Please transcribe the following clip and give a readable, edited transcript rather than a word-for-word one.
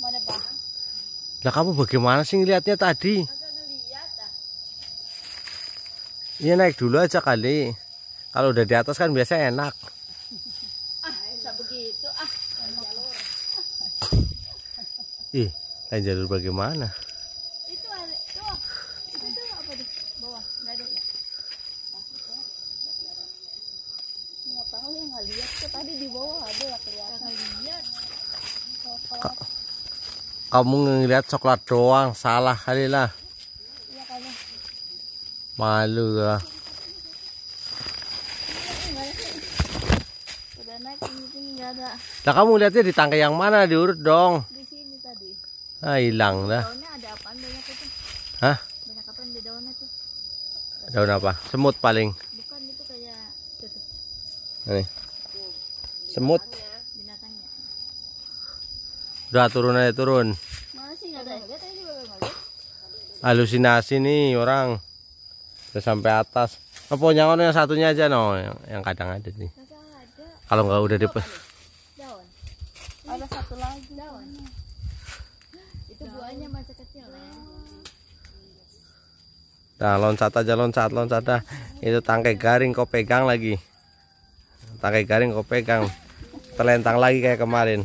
Mana Pak? Lah kamu bagaimana sih ngelihatnya tadi? Agak ngeliat ah. Iya naik dulu aja kali. Kalau udah di atas kan biasanya enak. Ah, bisa begitu ah. Ih, lain jalur bagaimana? Itu ada tuh. Itu apa di bawah? Enggak ada ya? Nggak tahu ya, nggak lihat tuh tadi di bawah ada ya kelihatan. Nggak lihat. Kamu ngelihat coklat doang, salah kali lah. Iya kali. Malu lah. Udah naik ini nggak ada. Lah kamu lihatnya di tangkai yang mana, diurut dong. Di sini tadi. Ah, hilang dah. Daunnya ada apaan banyak itu? Hah? Banyak apaan di daunnya tuh? Daun apa? Semut paling. Bukan itu kayak tuh. Nih. Semut. Binatangnya. Udah turun aja turun. Mana sih nggak ada? Lihat aja juga nggak lihat. Halusinasi nih orang. Udah sampai atas. Apa yang satunya aja no, yang kadang ada nih. Nggak ada. Kalau nggak udah di Daun. Ada satu lagi. Daun. Itu buahnya masih kecil ya. Nah, loncat aja loncat dah. Itu tangkai garing kau pegang lagi. Tangkai garing kau pegang. Terlentang lagi kayak kemarin.